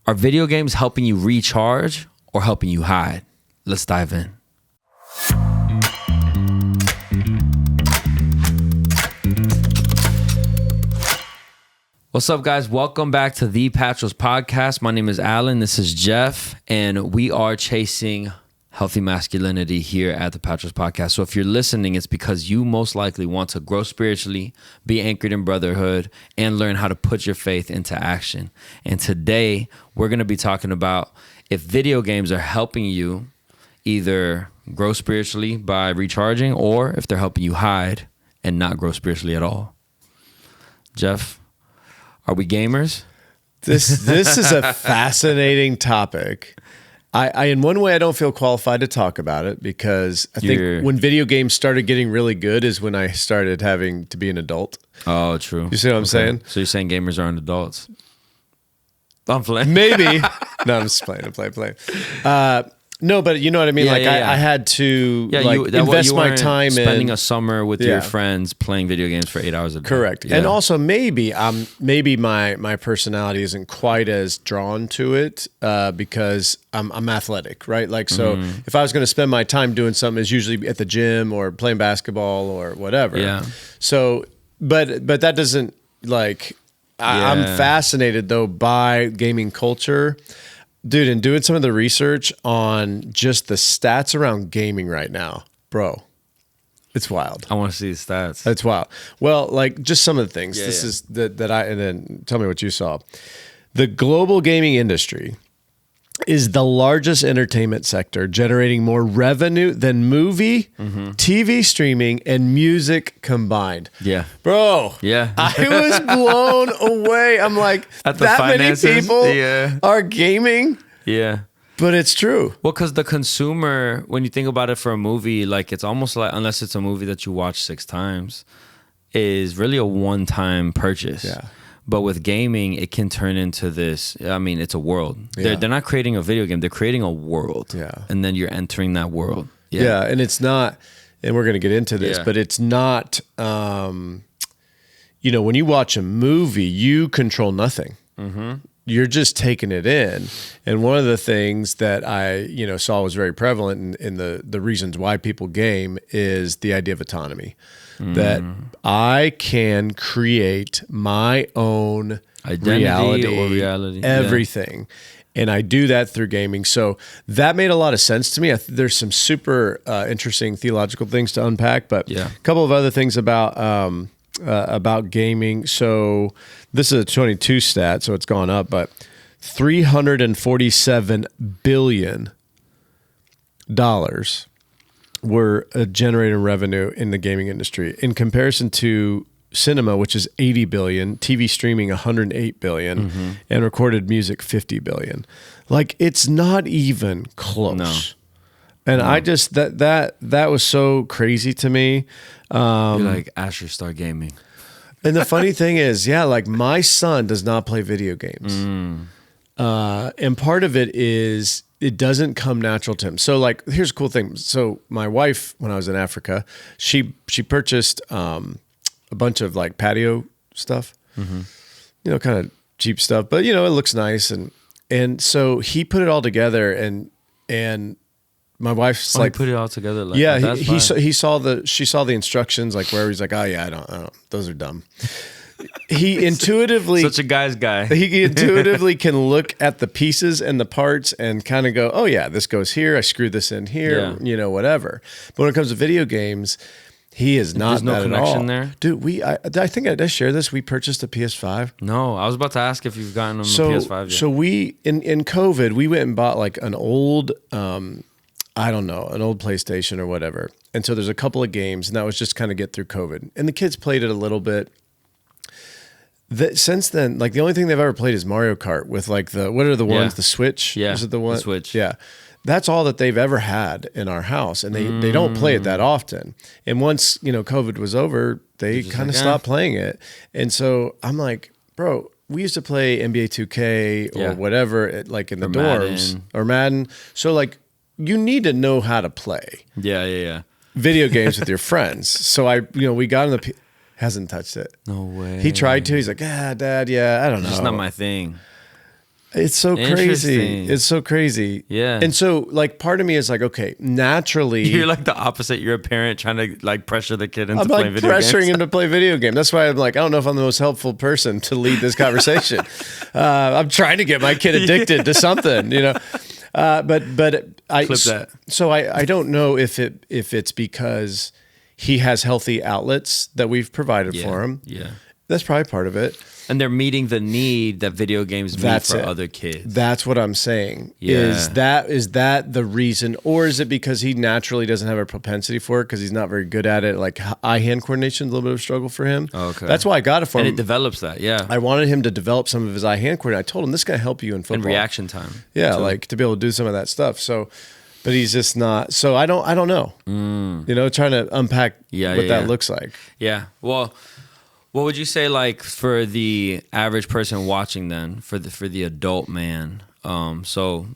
Are video games helping you recharge or helping you hide? Let's dive in. What's up, guys? Welcome back to the Patros Podcast. My name is Alan. This is Jeff, and we are chasing healthy masculinity here at the Patros Podcast. So if you're listening, it's because you most likely want to grow spiritually, be anchored in brotherhood, and learn how to put your faith into action. And today, we're going to be talking about if video games are helping you either grow spiritually by recharging, or if they're helping you hide and not grow spiritually at all. Jeff, are we gamers? This is a fascinating topic. I in one way I don't feel qualified to talk about it because I think when video games started getting really good is when I started having to be an adult. Oh, true. You see what I'm saying? So you're saying gamers aren't adults? I'm playing. Maybe. No, I'm just playing. I'm playing. No, but you know what I mean? I had to invest my time spending in a summer with your friends playing video games for 8 hours a day. Correct. Yeah. And also maybe my personality isn't quite as drawn to it because I'm athletic, right? Like, so if I was going to spend my time doing something, it's usually at the gym or playing basketball or whatever. Yeah. So, but that doesn't I'm fascinated though by gaming culture. Dude, and doing some of the research on just the stats around gaming right now, bro, it's wild. I want to see the stats. It's wild. Well, like just some of the things. Is that I, and then tell me what you saw. The global gaming industry is the largest entertainment sector, generating more revenue than movie, TV streaming, and music combined. Yeah. Bro. Yeah. I was blown away. I'm like, At the that finances? many people are gaming? Yeah. But it's true. Well, because the consumer, when you think about it for a movie, like it's almost like, unless it's a movie that you watch 6 times, is really a one-time purchase. Yeah. But with gaming, it can turn into this. I mean, it's a world. Yeah. They're not creating a video game. They're creating a world. Yeah. And then you're entering that world. Yeah. And it's not, and we're going to get into this, Yeah. but it's not, when you watch a movie, you control nothing. You're just taking it in. And one of the things that I, saw was very prevalent in the reasons why people game is the idea of autonomy. That I can create my own reality, everything. Yeah. And I do that through gaming. So that made a lot of sense to me. There's some super interesting theological things to unpack, but a couple of other things about gaming. So this is a 22 stat, so it's gone up, but $347 billion were generating revenue in the gaming industry in comparison to cinema, which is 80 billion, TV streaming 108 billion, and recorded music 50 billion. Like, it's not even close. No. And I just that was so crazy to me. You're like, Asher, start gaming. And the funny thing is, like my son does not play video games. And part of it is it doesn't come natural to him. So like, here's a cool thing. So my wife, when I was in Africa, she purchased a bunch of like patio stuff, kind of cheap stuff, but it looks nice. And so he put it all together and my wife's like, put it all together. Like, yeah, she saw the instructions, like where he's like, oh yeah, I don't, those are dumb. He intuitively, such a guy's guy. He intuitively can look at the pieces and the parts and kind of go, oh yeah, this goes here. I screwed this in here, whatever. But when it comes to video games, he is not. There's no that connection at all. there, dude. I think I did share this. We purchased a PS5. No, I was about to ask if you've gotten a PS5 yet. So we in COVID, we went and bought like an old, I don't know, an old PlayStation or whatever. And so there's a couple of games, and that was just kind of get through COVID. And the kids played it a little bit. Since then, like the only thing they've ever played is Mario Kart with like what are the ones? The Switch? Yeah. Is it the one? The Switch. Yeah. That's all that they've ever had in our house. And they don't play it that often. And once, COVID was over, they kind of stopped playing it. And so I'm like, bro, we used to play NBA 2K or whatever, like in the dorms or Madden. So like, you need to know how to play. Yeah. Video games with your friends. So we got in the hasn't touched it. No way. He tried to. He's like, Dad, I don't know. It's just not my thing. It's so crazy. Interesting. It's so crazy. Yeah. And so like part of me is like, okay, naturally You're like the opposite. You're a parent trying to like pressure the kid into I'm playing like video pressuring games. him to play video game. That's why I'm like, I don't know if I'm the most helpful person to lead this conversation. I'm trying to get my kid addicted to something, you know. But I Clip that. So I don't know if it's because he has healthy outlets that we've provided for him. Yeah. That's probably part of it. And they're meeting the need that video games meet That's for it. other kids. That's what I'm saying. Yeah. Is that the reason, or is it because he naturally doesn't have a propensity for it because he's not very good at it? Like eye-hand coordination, a little bit of a struggle for him. Okay. That's why I got it for And him. it develops that, yeah. I wanted him to develop some of his eye-hand coordination. I told him this is going to help you in football. And reaction time. Yeah, too. like to be able to do some of that stuff. So, but he's just not. So I don't know. You know, trying to unpack what that looks like. Yeah. Well, what would you say, like, for the average person watching then, for the adult man? So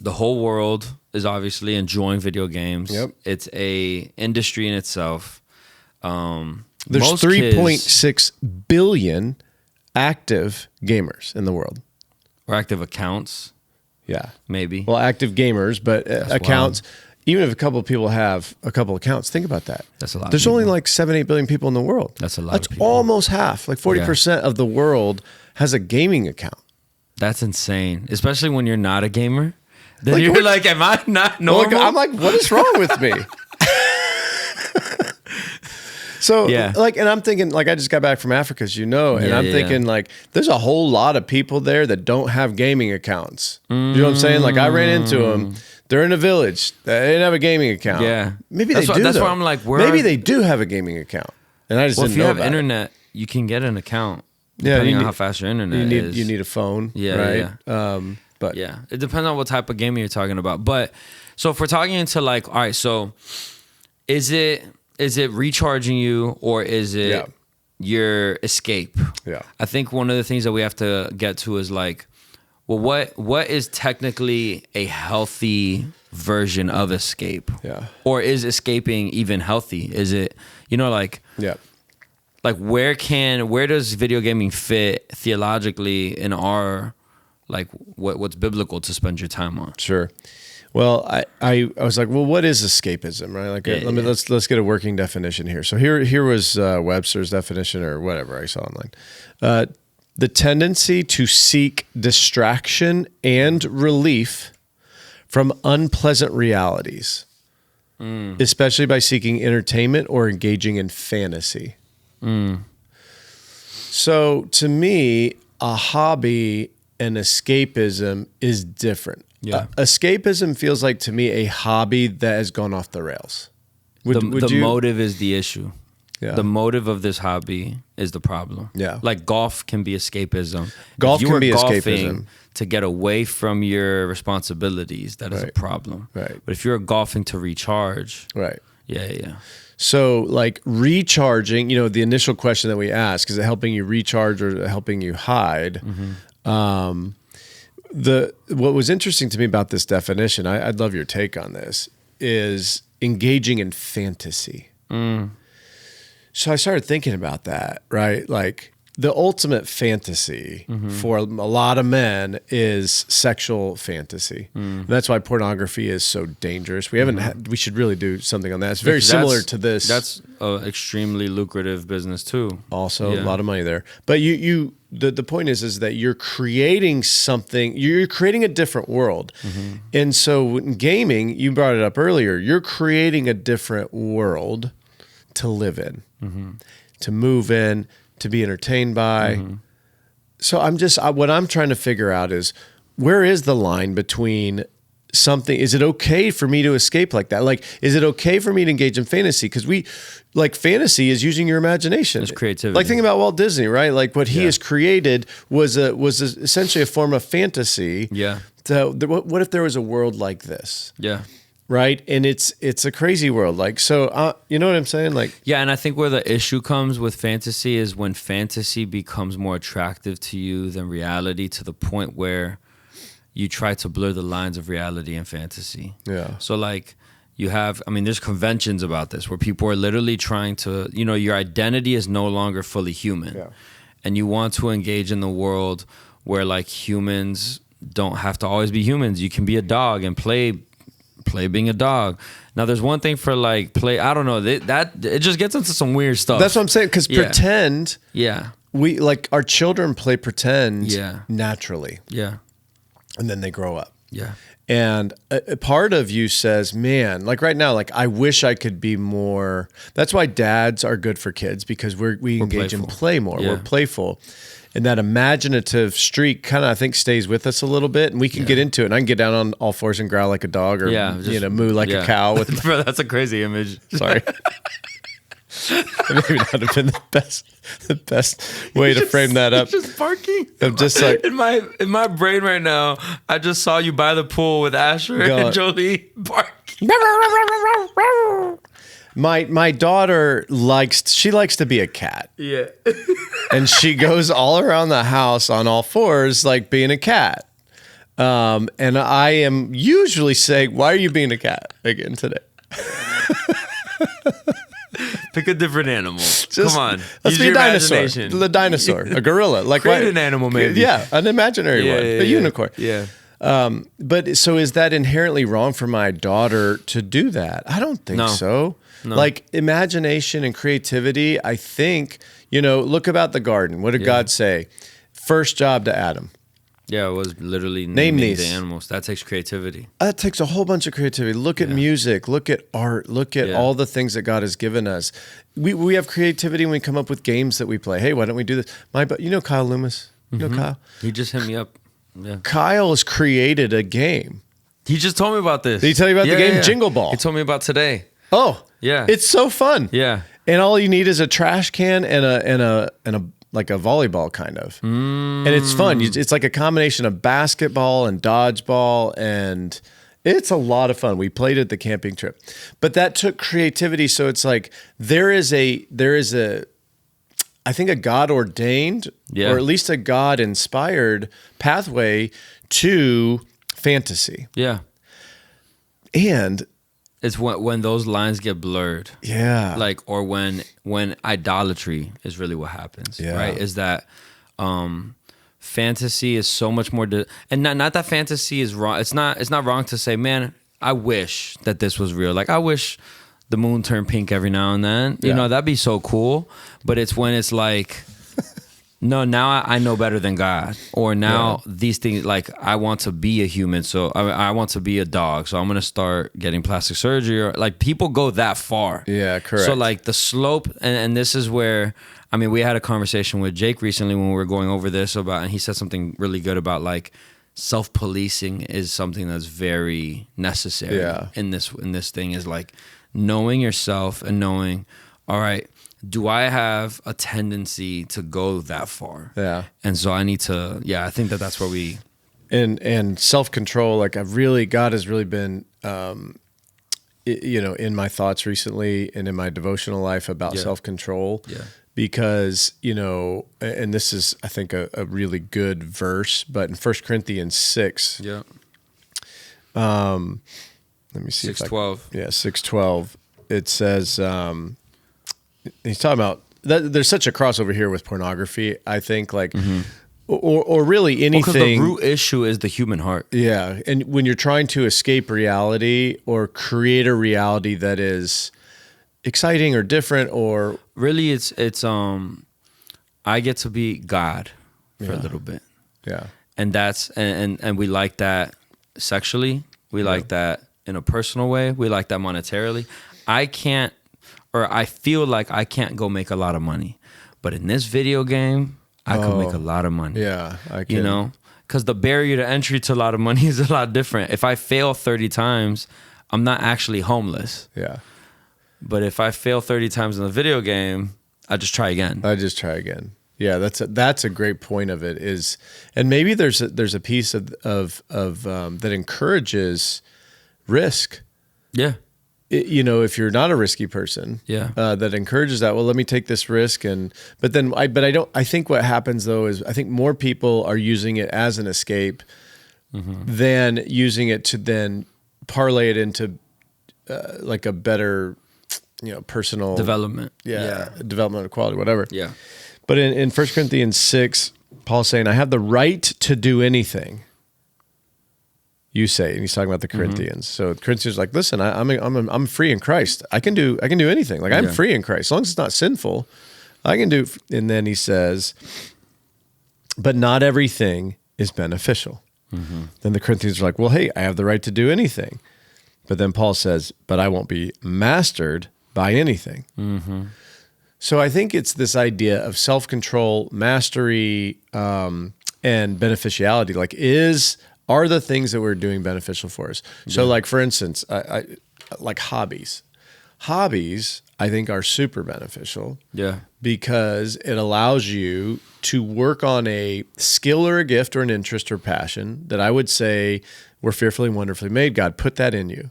the whole world is obviously enjoying video games. Yep. It's a industry in itself. There's Most 3.6 billion active gamers in the world. or active accounts, Yeah. maybe. Well, active gamers, but accounts. wild. Even if a couple of people have a couple accounts, think about that. That's a lot of There's only people. like 7-8 billion people in the world. That's a lot That's of people. almost half. Like 40% of the world has a gaming account. That's insane, especially when you're not a gamer. Then Like, you're what- like, am I not Like, normal? I'm like, what is wrong with me? So, Yeah. like, and I'm thinking, like, I just got back from Africa, as you know, and Yeah, I'm yeah, thinking, like, there's a whole lot of people there that don't have gaming accounts. You know what I'm saying? Like, I ran into them. They're in a village. They didn't have a gaming account. Yeah. Maybe That's they why- do. that's though. why I'm like, where maybe are- they do have a gaming account, and I just Well, if didn't you know have about it. internet, you can get an account. Yeah, Depending you on need- how fast your internet You is. need a phone. Yeah, right. yeah. But Yeah, it depends on what type of gaming you're talking about. But so if we're talking into like, all right, so is it recharging you or is it Yeah. your escape? Yeah. I think one of the things that we have to get to is like, well, what is technically a healthy version of escape? Yeah. Or is escaping even healthy? Is it, like yeah. like where does video gaming fit theologically in our like what's biblical to spend your time on? Sure. Well, I was like, well, what is escapism, right? Like, Yeah, let's get a working definition here. So here was Webster's definition or whatever I saw online. The tendency to seek distraction and relief from unpleasant realities, especially by seeking entertainment or engaging in fantasy. So to me, a hobby and escapism is different. Yeah. Escapism feels like to me a hobby that has gone off the rails. Would The you? motive is the issue. Yeah. The motive of this hobby is the problem. Yeah. Like golf can be escapism. Golf If you can were be golfing escapism. to get away from your responsibilities, that is a Right. problem. Right. But if you're golfing to recharge, Right. yeah. So like recharging, the initial question that we ask, is it helping you recharge or helping you hide? What was interesting to me about this definition, I'd love your take on this, is engaging in fantasy. So I started thinking about that, right? Like the ultimate fantasy for a lot of men is sexual fantasy. And that's why pornography is so dangerous. We haven't we should really do something on that. It's very similar to this. That's an extremely lucrative business too. Also Yeah. a lot of money there. But the point is that you're creating something, you're creating a different world. And so in gaming, you brought it up earlier, you're creating a different world to live in, to move in, to be entertained by. So what I'm trying to figure out is, where is the line between something? Is it okay for me to escape like that? Like, is it okay for me to engage in fantasy? Because fantasy is using your imagination. It's creativity. Like, think about Walt Disney, right? Like what he has created was essentially a form of fantasy. Yeah. So what if there was a world like this? Yeah. Right. And it's a crazy world. Like, so, you know what I'm saying? Like, Yeah, and I think where the issue comes with fantasy is when fantasy becomes more attractive to you than reality, to the point where you try to blur the lines of reality and fantasy. yeah. So like there's conventions about this where people are literally trying to, your identity is no longer fully human. Yeah. And you want to engage in the world where like humans don't have to always be humans. You can be a dog and play being a dog. Now, there's one thing for like play. I don't know that it just gets into some weird stuff. That's what I'm saying. Because pretend, we like our children play pretend naturally. Yeah. And then they grow up. Yeah. And a part of you says, man, like right now, like I wish I could be more. That's why dads are good for kids, because we engage playful. in play more. Yeah. We're playful. And that imaginative streak kind of, I think, stays with us a little bit, and we can get into it. And I can get down on all fours and growl like a dog, or moo like a cow. With Bro, that's a crazy image. Sorry. Maybe not have been the best way to frame that up. Just barking. I'm just like in my brain right now. I just saw you by the pool with Asher and Jolie barking. My daughter likes to be a cat. Yeah. And she goes all around the house on all fours like being a cat. And I am usually saying, "Why are you being a cat again today?" Pick a different animal. Come on. Let's be a dinosaur. The dinosaur. A gorilla. Like Create an animal, maybe. Yeah, an imaginary one. A unicorn. Yeah. But so is that inherently wrong for my daughter to do that? I don't think so. No. Like imagination and creativity, I think, look about the garden. What did God say? First job to Adam. Yeah, it was literally name these the animals. That takes creativity. That takes a whole bunch of creativity. Look at music, look at art, look at all the things that God has given us. We have creativity when we come up with games that we play. Hey, why don't we do this? Kyle Loomis? You know Kyle? He just hit me up. Yeah. Kyle has created a game. He just told me about this. Did he tell you about the game Jingle Ball? He told me about today. Oh, yeah. It's so fun. Yeah. And all you need is a trash can and a like a volleyball kind of. And it's fun. It's like a combination of basketball and dodgeball, and it's a lot of fun. We played at the camping trip. But that took creativity, so it's like there is a I think a God ordained or at least a God inspired pathway to fantasy. Yeah. And it's when those lines get blurred. Yeah. Like, or when idolatry is really what happens, right? Is that fantasy is so much more, and not that fantasy is wrong. It's not wrong to say, man, I wish that this was real. Like, I wish the moon turned pink every now and then. You know, that'd be so cool. But it's when it's like, no, now I know better than God. Or now these things, like, I want to be a human, so I want to be a dog, so I'm going to start getting plastic surgery. Or like, people go that far. Yeah, correct. So like the slope, and this is where, I mean, we had a conversation with Jake recently when we were going over this about, and he said something really good about like self-policing is something that's very necessary in this thing, is like knowing yourself and knowing, all right, do I have a tendency to go that far? Yeah. And so I need to, I think that's where we... And self-control, like God has really been, in my thoughts recently and in my devotional life about self-control. Yeah. Because, and this is, I think, a really good verse, but in 1 Corinthians 6. Yeah. Let me see. 6:12. 6:12. It says... he's talking about that. There's such a crossover here with pornography, I think, like, or really anything. Because the root issue is the human heart. Yeah, and when you're trying to escape reality or create a reality that is exciting or different, or really, it's I get to be God for a little bit. Yeah, and that's and we like that sexually. We like that in a personal way. We like that monetarily. I feel like I can't go make a lot of money, but in this video game, I could make a lot of money. Yeah, I can. Because the barrier to entry to a lot of money is a lot different. If I fail 30 times, I'm not actually homeless. Yeah. But if I fail 30 times in the video game, I just try again. Yeah, that's a great point of it is, and maybe there's a piece of that encourages risk. Yeah. If you're not a risky person, that encourages that. Well, let me take this risk, I think what happens though is I think more people are using it as an escape than using it to then parlay it into like a better, personal development. Development of quality, whatever. Yeah. But in 1 Corinthians 6, Paul's saying, I have the right to do anything. you say, and he's talking about the Corinthians. So the Corinthians are like, listen, I'm free in Christ. I can do anything. Like I'm free in Christ, as long as it's not sinful. I can do. And then he says, but not everything is beneficial. Then the Corinthians are like, well, hey, I have the right to do anything. But then Paul says, but I won't be mastered by anything. So I think it's this idea of self-control, mastery, and beneficiality. Like, are the things that we're doing beneficial for us? So like, for instance, I like hobbies. Hobbies, I think, are super beneficial. Yeah. Because it allows you to work on a skill or a gift or an interest or passion that I would say we're fearfully and wonderfully made. God put that in you.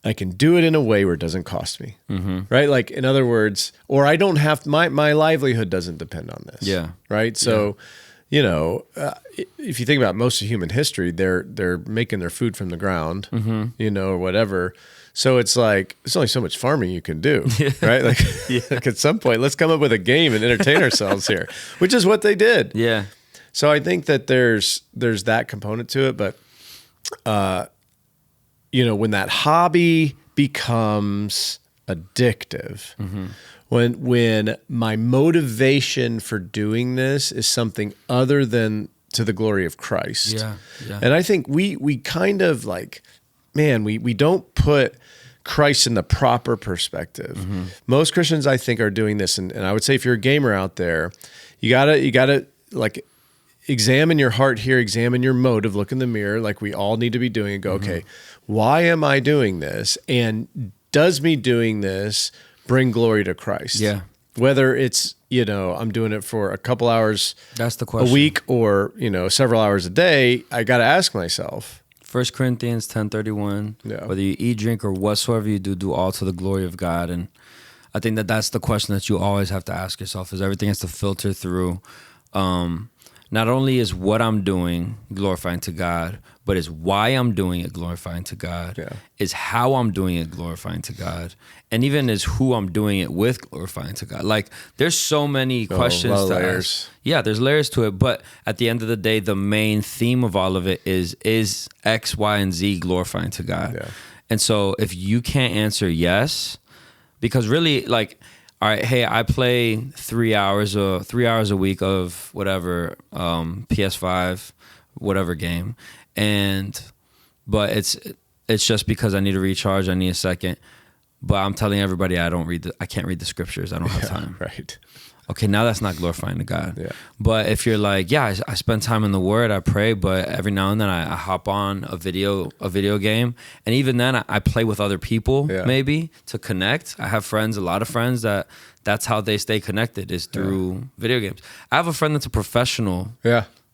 I can do it in a way where it doesn't cost me, right? Like, in other words, or I don't have, my livelihood doesn't depend on this. Yeah. Right? So, you know, if you think about most of human history, they're making their food from the ground, you know, or whatever. So it's like, there's only so much farming you can do, right? Like, like at some point, let's come up with a game and entertain ourselves here, which is what they did. Yeah. So I think that there's that component to it, but you know, when that hobby becomes addictive, when my motivation for doing this is something other than to the glory of Christ. Yeah. And I think we kind of like, man, we don't put Christ in the proper perspective. Most Christians, I think, are doing this. And I would say if you're a gamer out there, you gotta like examine your heart here, examine your motive, look in the mirror like we all need to be doing and go, okay, why am I doing this? And does me doing this bring glory to Christ? Yeah. Whether it's, you know, I'm doing it for a couple hours That's the question. a week or, you know, several hours a day, I got to ask myself. 1 Corinthians 10:31. Yeah. Whether you eat, drink, or whatsoever you do, do all to the glory of God. And I think that's the question that you always have to ask yourself, is everything has to filter through. Not only is what I'm doing glorifying to God, but is why I'm doing it glorifying to God, is how I'm doing it glorifying to God, and even is who I'm doing it with glorifying to God. Like, there's so many questions to ask. Yeah, there's layers to it, but at the end of the day, the main theme of all of it is X, Y, and Z glorifying to God? Yeah. And so if you can't answer yes, because really, like, all right, hey, I play 3 hours a week of whatever, PS5, whatever game, but it's just because I need to recharge, I need a second. But I'm telling everybody I can't read the scriptures. I don't have time. Right. Okay, now that's not glorifying to God. Yeah. But if you're like, yeah, I spend time in the Word, I pray, but every now and then I hop on a video game, and even then I play with other people maybe to connect. I have friends, a lot of friends that's how they stay connected, is through video games. I have a friend that's a professional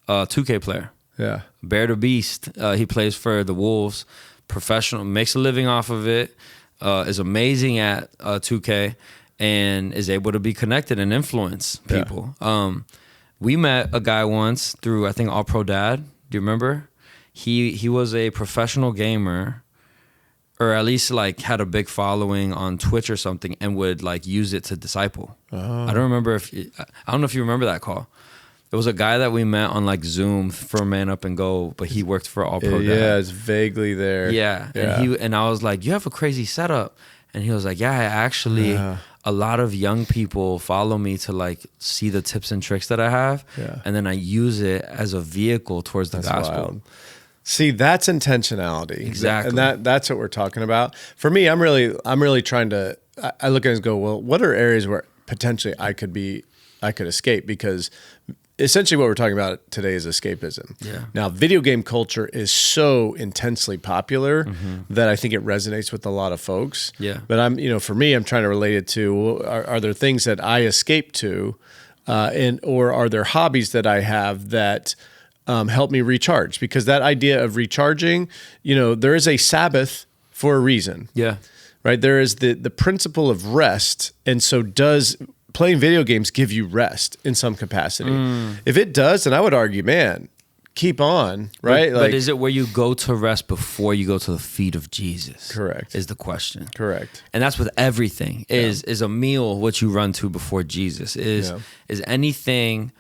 2K player. Yeah. Bear the Beast. He plays for the Wolves, professional, makes a living off of it, is amazing at 2K. And is able to be connected and influence people. We met a guy once through, I think, All Pro Dad. Do you remember? He was a professional gamer, or at least like had a big following on Twitch or something, and would like use it to disciple. I don't remember I don't know if you remember that call. It was a guy that we met on like Zoom for Man Up and Go, but he worked for All Pro Dad. Yeah, it's vaguely there. Yeah. And I was like, you have a crazy setup. And he was like, yeah, I actually... A lot of young people follow me to like see the tips and tricks that I have, and then I use it as a vehicle towards the gospel. Wild. See, that's intentionality. Exactly, and that's what we're talking about. For me, I'm really trying to. I look at it and go, well, what are areas where potentially I could escape? Because essentially what we're talking about today is escapism. Yeah. Now, video game culture is so intensely popular that I think it resonates with a lot of folks. Yeah. But for me, I'm trying to relate it to, are there things that I escape to, or are there hobbies that I have that help me recharge? Because that idea of recharging, there is a Sabbath for a reason. Yeah. Right. There is the principle of rest. And so does playing video games give you rest in some capacity? If it does, then I would argue, man, keep on, right? But is it where you go to rest before you go to the feet of Jesus? Correct. Is the question. Correct. And that's with everything. Is a meal what you run to before Jesus? Is anything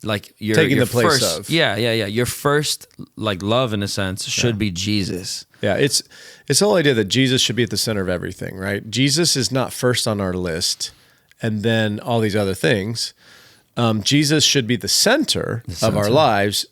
like your Taking your the place first, of. yeah. Your first like love in a sense should be Jesus. Yeah, it's the whole idea that Jesus should be at the center of everything, right? Jesus is not first on our list, and then all these other things. Jesus should be the center of our lives,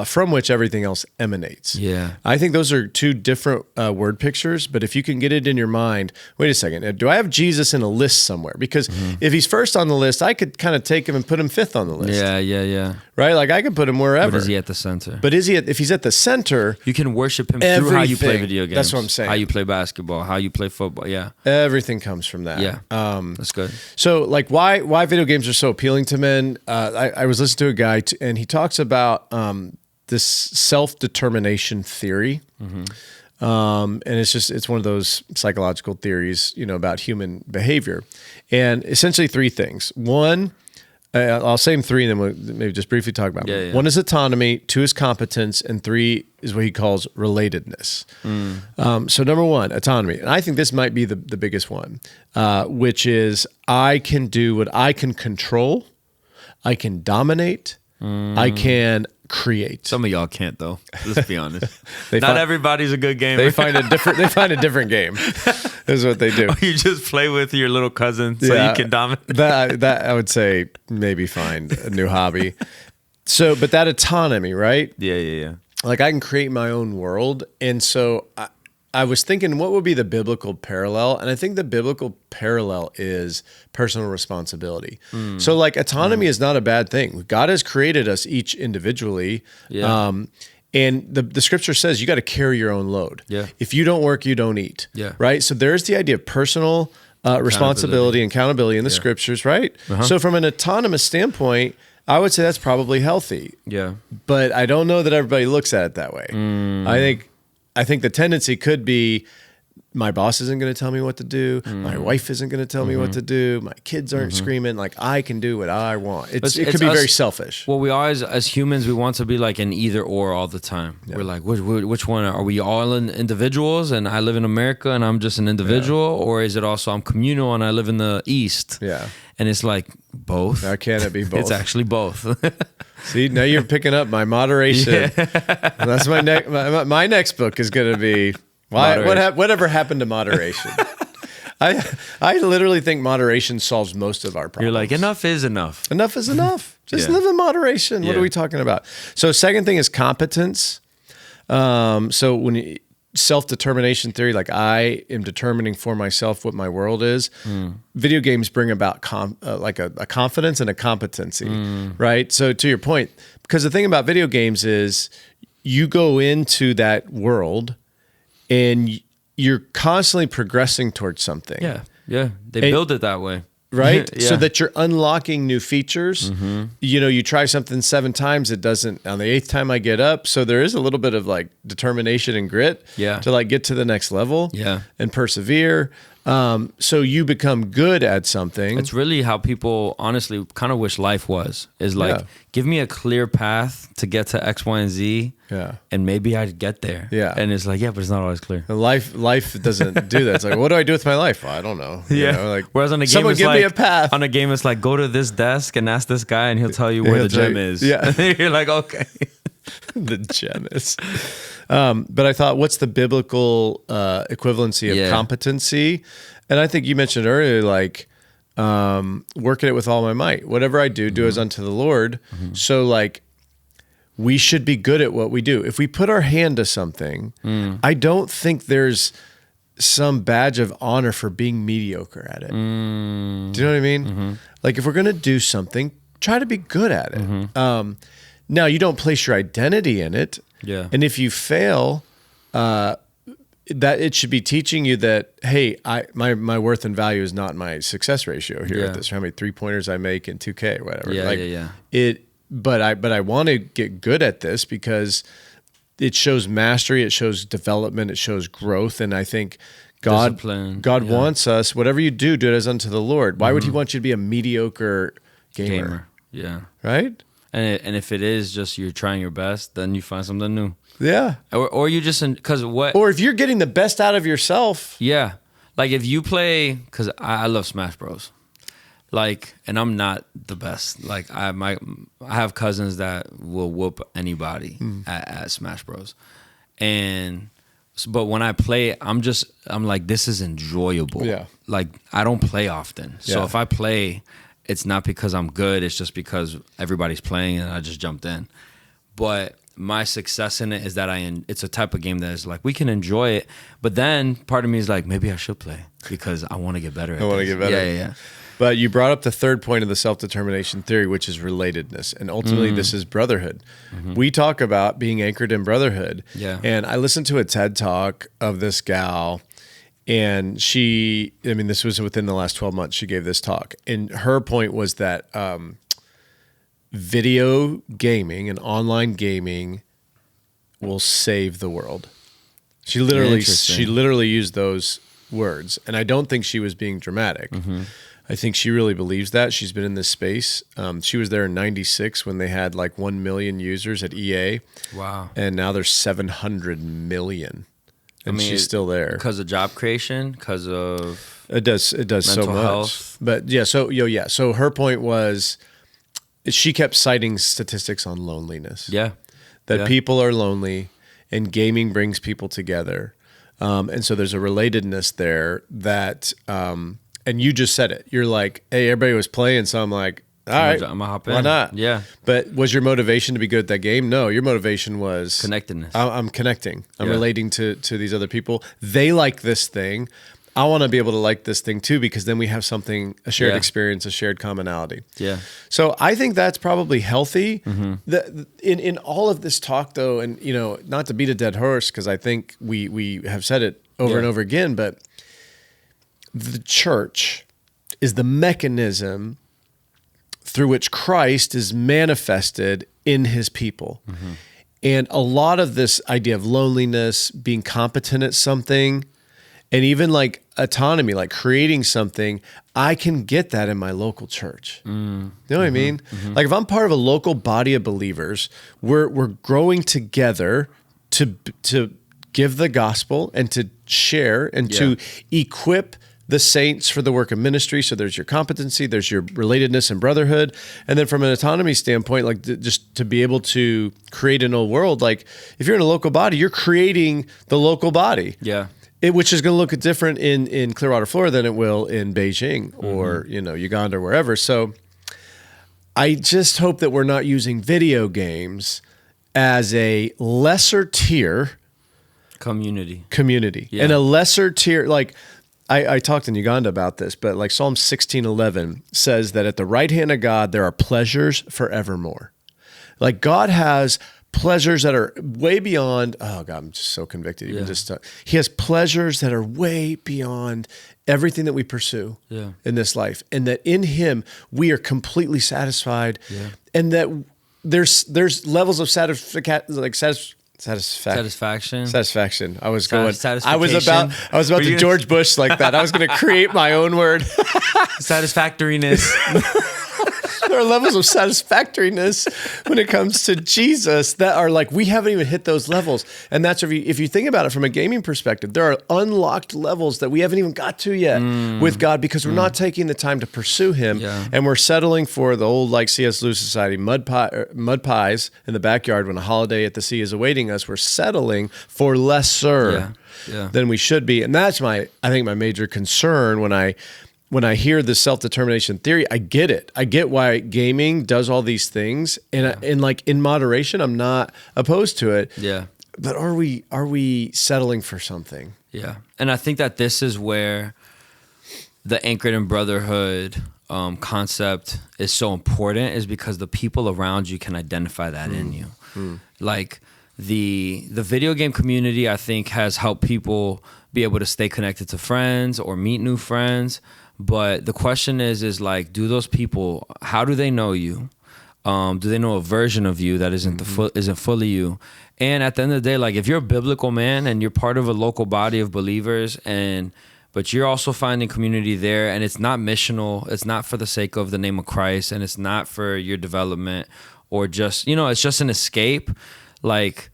from which everything else emanates. Yeah. I think those are two different word pictures, but if you can get it in your mind, wait a second, do I have Jesus in a list somewhere? Because if he's first on the list, I could kind of take him and put him fifth on the list. Yeah. Right? Like I could put him wherever. But is he at the center? But if he's at the center, You can worship him through how you play everything. video games. That's what I'm saying. How you play basketball, how you play football. Yeah. everything comes from that. Yeah. That's good. So, like, why video games are so appealing to men? I was listening to a guy, and he talks about this self-determination theory, and it's one of those psychological theories, about human behavior, and essentially three things. One, I'll say them three, and then we'll maybe just briefly talk about them. Yeah. One is autonomy, two is competence, and three is what he calls relatedness. So number one, autonomy. And I think this might be the biggest one, which is I can do what I can control, I can dominate, I can create. Some of y'all can't though. Let's be honest. Not find- everybody's a good gamer. They find a different game. Is what they do. You just play with your little cousin so you can dominate. That I would say maybe find a new hobby. So, but that autonomy, right? Yeah. Like I can create my own world. And so I was thinking, what would be the biblical parallel? And I think the biblical parallel is personal responsibility. So like autonomy is not a bad thing. God has created us each individually. Yeah. And the scripture says you got to carry your own load. Yeah. If you don't work, you don't eat. Yeah. Right. So there's the idea of personal responsibility and accountability in the scriptures, right? So from an autonomous standpoint, I would say that's probably healthy. Yeah. But I don't know that everybody looks at it that way. I think the tendency could be my boss isn't going to tell me what to do. My wife isn't going to tell me what to do. My kids aren't screaming. Like I can do what I want. It could be very selfish. Well, we always, as humans, we want to be like an either or all the time. Yeah. We're like, which one? Are we all individuals and I live in America and I'm just an individual? Or is it also I'm communal and I live in the East? Yeah. And it's like both. How can it be both? It's actually both. See, now you're picking up my moderation. Yeah. That's my next book is going to be whatever happened to moderation. I literally think moderation solves most of our problems. You're like, enough is enough. Enough is enough. Just live in moderation. What are we talking about? So second thing is competence. So when self-determination theory, like I am determining for myself what my world is. Video games bring about like a confidence and a competency, right? So to your point, because the thing about video games is you go into that world and you're constantly progressing towards something. Yeah. They build it that way. Right? Yeah. So that you're unlocking new features. You try something 7 times, it doesn't, on the 8th time I get up. So there is a little bit of like determination and grit to like get to the next level and persevere. So you become good at something. It's really how people honestly kind of wish life was, is like, give me a clear path to get to X, Y, and Z. Yeah. And maybe I'd get there. Yeah. And it's like, but it's not always clear. Life doesn't do that. It's like, what do I do with my life? Well, I don't know. Like, whereas on a game, someone it's give like, me a path. On a game, it's like, go to this desk and ask this guy and he'll tell you where the gem is. Yeah. You're like, okay. The gem is. But I thought, what's the biblical equivalency of competency? And I think you mentioned earlier, like, working it with all my might. Whatever I do as unto the Lord. So like, we should be good at what we do. If we put our hand to something, I don't think there's some badge of honor for being mediocre at it. Do you know what I mean? Like if we're going to do something, try to be good at it. Now you don't place your identity in it. Yeah. And if you fail, that it should be teaching you that, hey, my worth and value is not my success ratio here at this, how many 3-pointers I make in 2K or whatever. But I want to get good at this because it shows mastery, it shows development, it shows growth. And I think God wants us, whatever you do it as unto the Lord. Why would he want you to be a mediocre gamer? Yeah. Right? And if it is just you're trying your best, then you find something new. Yeah. Or you just, because what? Or if you're getting the best out of yourself. Yeah. Like if you play, because I love Smash Bros. like, and I'm not the best. Like I have cousins that will whoop anybody at Smash Bros. But when I play, I'm like, this is enjoyable. Yeah. Like I don't play often. So Yeah. if I play, it's not because I'm good. It's just because everybody's playing and I just jumped in. But my success in it is that it's a type of game that is like, we can enjoy it. But then part of me is like, maybe I should play because I want to get better at I want to this. get better. Yeah. But you brought up the third point of the self-determination theory, which is relatedness. And ultimately, this is brotherhood. We talk about being anchored in brotherhood. Yeah. And I listened to a TED Talk of this gal, and this was within the last 12 months, she gave this talk. And her point was that video gaming and online gaming will save the world. She literally used those words. And I don't think she was being dramatic. I think she really believes that. She's been in this space. She was there in 96 when they had like 1 million users at EA. Wow. And now there's 700 million. And she's still there. Because of job creation, because of It does so mental much. health. But yeah, so her point was she kept citing statistics on loneliness. Yeah. That Yeah. people are lonely and gaming brings people together. And so there's a relatedness there that and you just said it. You're like, hey, everybody was playing, so I'm like, all right, I'm gonna hop in. why not? Yeah. But was your motivation to be good at that game? No, your motivation was Connectedness. I'm connecting. I'm Yeah. relating to these other people. They like this thing. I want to be able to like this thing too, because then we have something, a shared Yeah. experience, a shared commonality. Yeah. So I think that's probably healthy. Mm-hmm. In all of this talk, though, and not to beat a dead horse, because I think we have said it over and over again, but the church is the mechanism through which Christ is manifested in his people. And a lot of this idea of loneliness, being competent at something, and even like autonomy, like creating something, I can get that in my local church. You know what I mean? Like if I'm part of a local body of believers, we're growing together to give the gospel and to share and to equip the saints for the work of ministry. So there's your competency, there's your relatedness and brotherhood. And then from an autonomy standpoint, like just to be able to create an old world, like if you're in a local body, you're creating the local body. Yeah. Which is going to look different in Clearwater, Florida than it will in Beijing or, Uganda or wherever. So I just hope that we're not using video games as a lesser tier Community. community and a lesser tier. Like I talked in Uganda about this, but like Psalm 16:11 says that at the right hand of God, there are pleasures forevermore. Like God has pleasures that are way beyond, oh God, I'm just so convicted. Even he has pleasures that are way beyond everything that we pursue in this life. And that in him, we are completely satisfied. And that there's levels of satisfaction. I was going. I was about to George Bush like that. I was going to create my own word. Satisfactoriness. There are levels of satisfactoriness when it comes to Jesus that are like, we haven't even hit those levels. And that's if you think about it from a gaming perspective, there are unlocked levels that we haven't even got to yet with God because we're not taking the time to pursue him. And we're settling for the old, like C.S. Lewis Society, mud pies in the backyard when a holiday at the sea is awaiting us. We're settling for lesser than we should be. And that's I think my major concern when I hear the self-determination theory. I get it. I get why gaming does all these things, and like in moderation, I'm not opposed to it. Yeah. But are we settling for something? Yeah. And I think that this is where the anchored in brotherhood concept is so important, is because the people around you can identify that in you. Like the video game community, I think, has helped people be able to stay connected to friends or meet new friends. But the question is like, do those people, how do they know you? Do they know a version of you that isn't fully you? And at the end of the day, like if you're a biblical man and you're part of a local body of believers, but you're also finding community there, and it's not missional, it's not for the sake of the name of Christ, and it's not for your development or just, it's just an escape. Like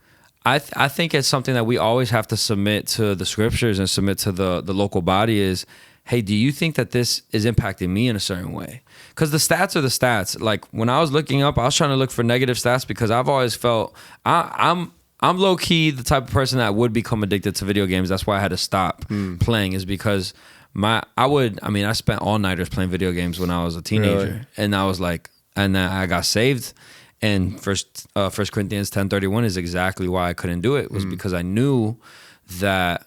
I think it's something that we always have to submit to the scriptures and submit to the local body is, hey, do you think that this is impacting me in a certain way? Because the stats are the stats. Like when I was looking up, I was trying to look for negative stats because I've always felt I'm low key the type of person that would become addicted to video games. That's why I had to stop playing, is because I spent all nighters playing video games when I was a teenager. Really? And I was like, and then I got saved. And First Corinthians 10:31 is exactly why I couldn't do it, was because I knew that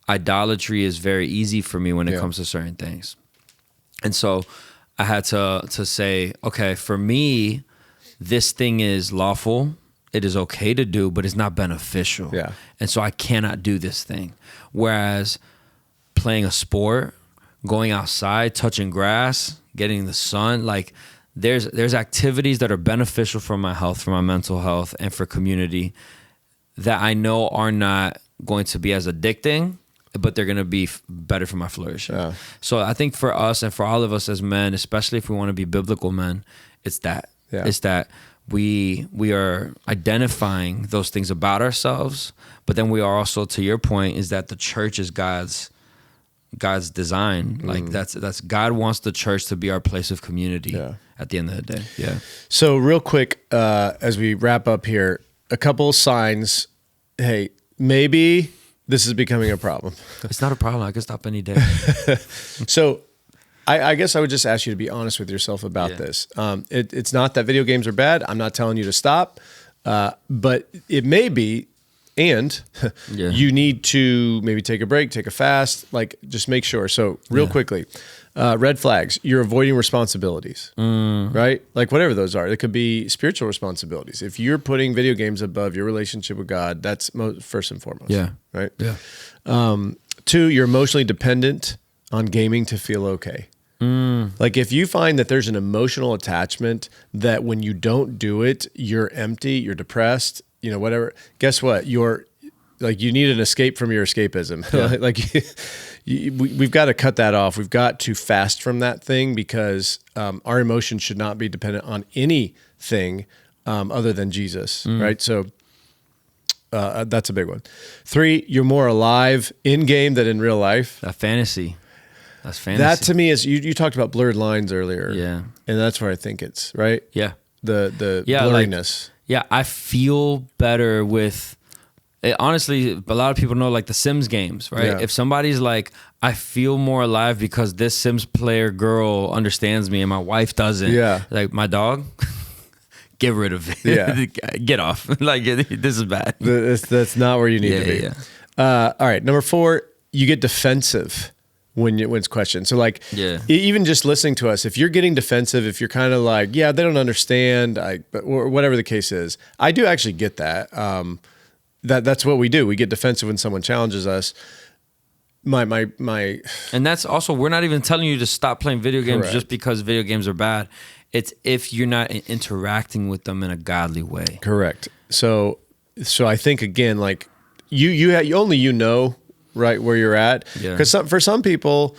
idolatry is very easy for me when it comes to certain things. And so I had to say, okay, for me, this thing is lawful. It is okay to do, but it's not beneficial. Yeah. And so I cannot do this thing. Whereas playing a sport, going outside, touching grass, getting the sun, like there's activities that are beneficial for my health, for my mental health, and for community that I know are not going to be as addicting, but they're going to be better for my flourishing. Yeah. So I think for us and for all of us as men, especially if we want to be biblical men, it's that. Yeah. It's that we are identifying those things about ourselves, but then we are also, to your point, is that the church is God's design. Like that's God wants the church to be our place of community at the end of the day. Yeah. So real quick, as we wrap up here, a couple of signs. Hey, maybe this is becoming a problem. It's not a problem. I can stop any day. So I guess I would just ask you to be honest with yourself about this. It's not that video games are bad. I'm not telling you to stop, but it may be, and you need to maybe take a break, take a fast, like just make sure. So real quickly, red flags, you're avoiding responsibilities, right? Like whatever those are. It could be spiritual responsibilities. If you're putting video games above your relationship with God, that's first and foremost. Yeah. Right? Yeah. 2, you're emotionally dependent on gaming to feel okay. Like if you find that there's an emotional attachment that when you don't do it, you're empty, you're depressed, whatever, guess what? You're like, you need an escape from your escapism. We've got to cut that off. We've got to fast from that thing because our emotions should not be dependent on anything other than Jesus, right? So that's a big one. 3, you're more alive in game than in real life. A fantasy. That's fantasy. That to me is, you talked about blurred lines earlier. Yeah. And that's where I think it's, right? Yeah. The blurriness. I feel better with it. Honestly, a lot of people know like the Sims games, right? Yeah. If somebody's like, I feel more alive because this Sims player girl understands me and my wife doesn't. Yeah. Like my dog, get rid of it. Yeah. Get off. Like this is bad. That's not where you need to be. Yeah. All right. Number 4, you get defensive when it's questioned. So like, even just listening to us, if you're getting defensive, if you're kind of like, they don't understand, or whatever the case is, I do actually get that. That's what we do. We get defensive when someone challenges us. And that's also, we're not even telling you to stop playing video games just because video games are bad. It's if you're not interacting with them in a godly way. Correct. So I think again, like you only right where you're at, because for some people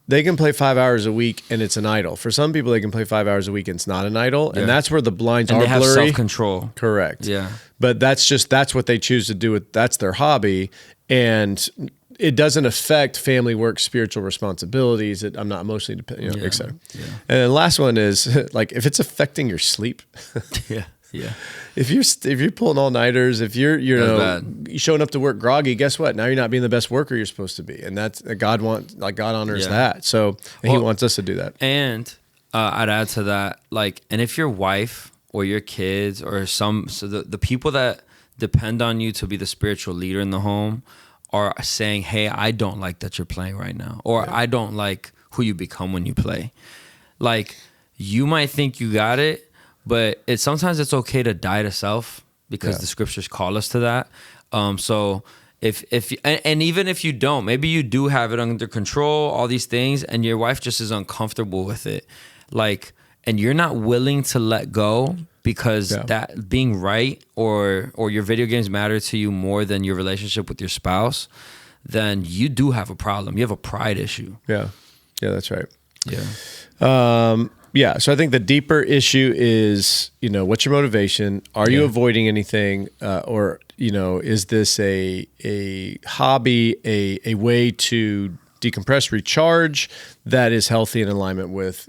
they can play 5 hours a week and it's an idol. For some people they can play 5 hours a week and it's not an idol, and that's where the lines are blurry. They have self-control. Correct. Yeah. But that's what they choose to do. That's their hobby, and it doesn't affect family, work, spiritual responsibilities. I'm not emotionally dependent, et cetera. Yeah. And then the last one is like if it's affecting your sleep. Yeah. If you're pulling all-nighters, if you're showing up to work groggy, guess what? Now you're not being the best worker you're supposed to be, and that's God honors that. So He wants us to do that. And I'd add to that, like, and if your wife or your kids or the people that depend on you to be the spiritual leader in the home are saying, "Hey, I don't like that you're playing right now," or "I don't like who you become when you play," like you might think you got it. But sometimes it's okay to die to self because the scriptures call us to that. So if even if you don't, maybe you do have it under control, all these things, and your wife just is uncomfortable with it, like, and you're not willing to let go because that being right or your video games matter to you more than your relationship with your spouse, then you do have a problem. You have a pride issue. Yeah, that's right. Yeah. So I think the deeper issue is, what's your motivation? Are you avoiding anything? Or, is this a hobby, a way to decompress, recharge, that is healthy in alignment with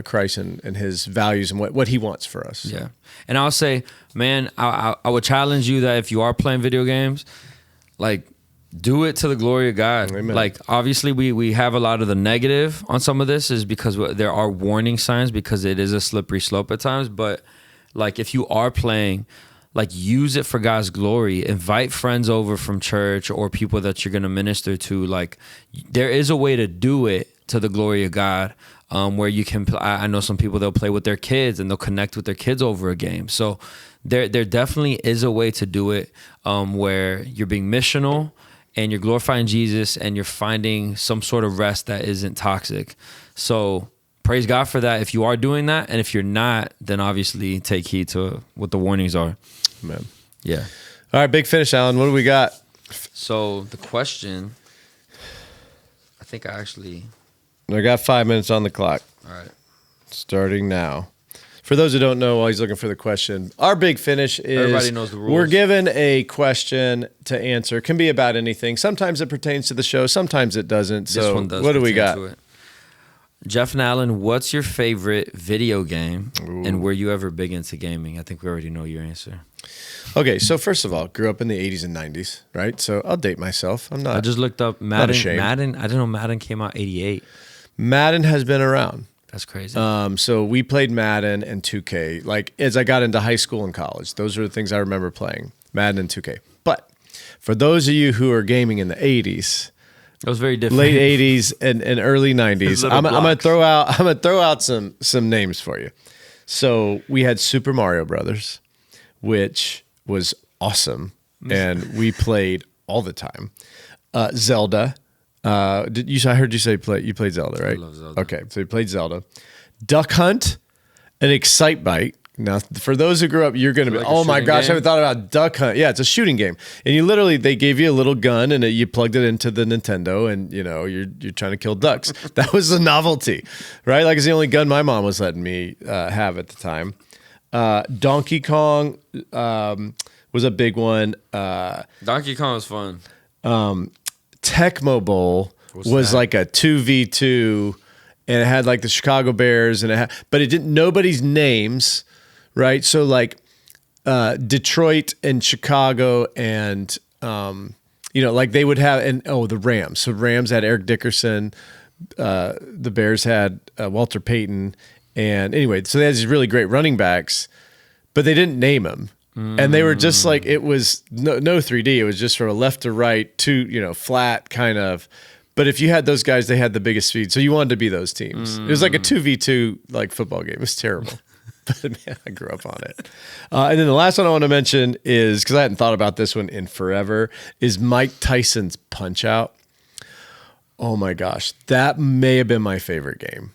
Christ and his values and what he wants for us. Yeah. And I'll say, man, I would challenge you that if you are playing video games, like, do it to the glory of God. Amen. Like, obviously we have a lot of the negative on some of this is because there are warning signs because it is a slippery slope at times. But like, if you are playing, like, use it for God's glory. Invite friends over from church or people that you're going to minister to. Like, there is a way to do it to the glory of God, where you can, I know some people, they'll play with their kids and they'll connect with their kids over a game. So there definitely is a way to do it, where you're being missional and you're glorifying Jesus and you're finding some sort of rest that isn't toxic. So praise God for that if you are doing that. And if you're not, then obviously take heed to what the warnings are. Amen. Yeah. All right, Big Finish, Alan. What do we got? So the question, I think I got 5 minutes on the clock. all right. Starting now. For those who don't know, while he's looking for the question, our Big Finish is Everybody knows the rules. We're given a question to answer. It can be about anything. Sometimes it pertains to the show. Sometimes it doesn't. So This one does. what do we pertain got? to it. Jeff and Alan, what's your favorite video game? Ooh. And were you ever big into gaming? I think we already know your answer. Okay, so first of all, grew up in the 80s and 90s, right? So I'll date myself. I'm not. I just looked up Madden. ashamed. Madden. I didn't know Madden came out 88. Madden has been around. That's crazy. So we played Madden and 2K. Like, as I got into high school and college, those are the things I remember playing, Madden and 2K. But for those of you who are gaming in the 80s, It was very different. late 80s and early 90s, Little I'm gonna blocks. throw out some names for you. So we had Super Mario Brothers, which was awesome, and we played all the time. Zelda. I heard you say you played Zelda, right? I love Zelda. Okay, so you played Zelda. Duck Hunt and Excitebike. Now, for those who grew up, you're going to be, like a oh my shooting gosh, I game? haven't thought about Duck Hunt. Yeah, it's a shooting game. And they gave you a little gun and you plugged it into the Nintendo and, you're trying to kill ducks. That was the novelty, right? Like, it's the only gun my mom was letting me have at the time. Donkey Kong was a big one. Donkey Kong was fun. Tecmo Bowl was that? like a 2v2 and it had like the Chicago Bears but it didn't nobody's names, right? So like Detroit and Chicago and like they would have the Rams. So Rams had Eric Dickerson, the Bears had Walter Payton, and anyway, so they had these really great running backs, but they didn't name them. And they were just like, it was no 3D. It was just from a left to right, flat kind of. But if you had those guys, they had the biggest speed. So you wanted to be those teams. It was like a 2v2 like football game. It was terrible. But man, I grew up on it. And then the last one I want to mention is, because I hadn't thought about this one in forever, is Mike Tyson's Punch-Out. Oh my gosh. That may have been my favorite game.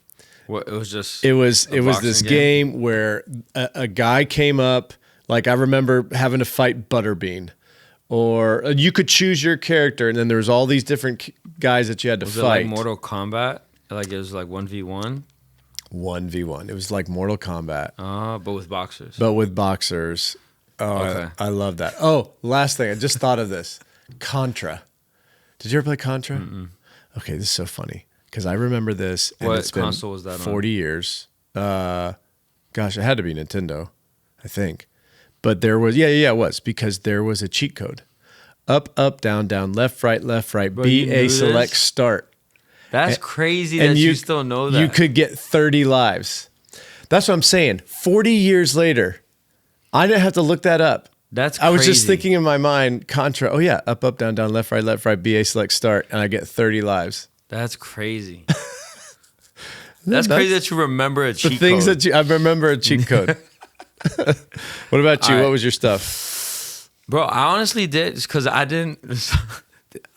What, it was just It was a boxing this game where a guy came up. Like, I remember having to fight Butterbean, or you could choose your character, and then there was all these different guys that you had to Was fight. it like Mortal Kombat? Like it was like 1v1? 1v1. It was like Mortal Kombat, But with boxers. but with boxers. Oh, Okay. I love that. Oh, last thing. I just thought of this. Contra. Did you ever play Contra? Mm-mm. Okay, this is so funny because I remember this. And What it's been console was that on? 40 years. Gosh, it had to be Nintendo, I think. But there was, it was, because there was a cheat code. Up, down, left, right, Bro, you knew BA this? select start. That's crazy that you still know that. You could get 30 lives. That's what I'm saying. 40 years later, I didn't have to look that up. That's I was just crazy. thinking in my mind, Contra, oh yeah, up, down, left, right, BA select start, and I get 30 lives. That's crazy. That's crazy that you remember a cheat The things code. I remember a cheat code. What about you? All right. What was your stuff? Bro, I honestly did because I didn't.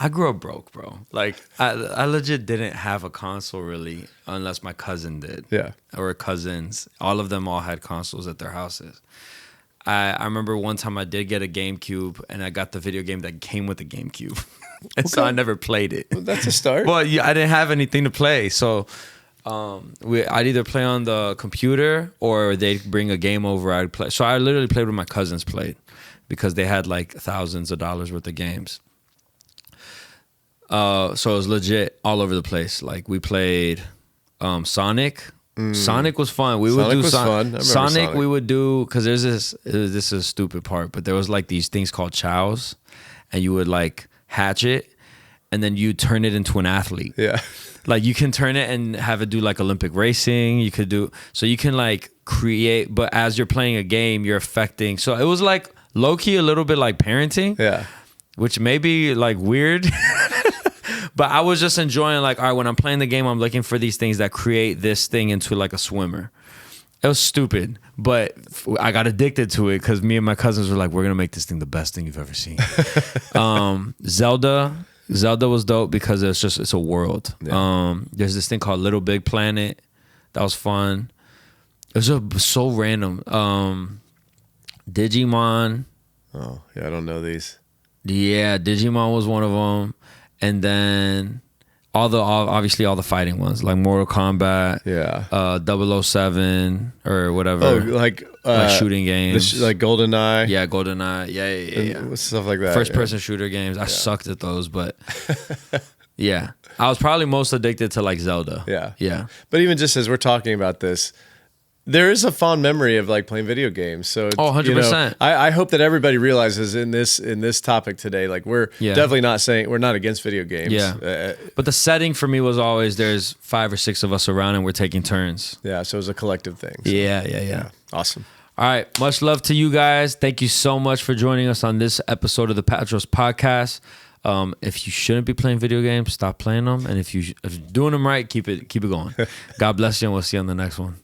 I grew up broke, bro. Like I legit didn't have a console really, unless my cousin did. Yeah. Or cousins. All of them all had consoles at their houses. I remember one time I did get a GameCube, and I got the video game that came with the GameCube, and so I never played it. That's a start. Well, I didn't have anything to play, so I'd either play on the computer or they'd bring a game over. I'd play. So I literally played with my cousins played because they had like thousands of dollars worth of games. So it was legit all over the place. Like we played Sonic. Sonic was fun. We would Sonic do was fun. I remember Sonic. We would do, because there's this is a stupid part, but there was like these things called chows, and you would like hatch it, and then you turn it into an athlete. Yeah. Like you can turn it and have it do like Olympic racing. You could do, so you can like create, but as you're playing a game, you're affecting. So it was like low key a little bit like parenting. Yeah. Which may be like weird. But I was just enjoying, like, all right, when I'm playing the game, I'm looking for these things that create this thing into like a swimmer. It was stupid, but I got addicted to it because me and my cousins were like, we're going to make this thing the best thing you've ever seen. Zelda was dope because it's a world. Yeah. There's this thing called Little Big Planet. That was fun. It was so random. Digimon. Oh, yeah, I don't know these. Yeah, Digimon was one of them. And then obviously all the fighting ones, like Mortal Kombat, 007 or whatever. Oh, like shooting games. like GoldenEye. Yeah, GoldenEye. Yeah. Stuff like that. First person shooter games. I sucked at those, but yeah. I was probably most addicted to like Zelda. Yeah. Yeah. But even just as we're talking about this, there is a fond memory of like playing video games. So 100%. I hope that everybody realizes in this topic today, like we're definitely not saying we're not against video games. Yeah. But the setting for me was always there's 5 or 6 of us around and we're taking turns. Yeah. So it was a collective thing. So, Yeah. Awesome. All right. Much love to you guys. Thank you so much for joining us on this episode of the Patros Podcast. If you shouldn't be playing video games, stop playing them. And if you're doing them right, keep it going. God bless you, and we'll see you on the next one.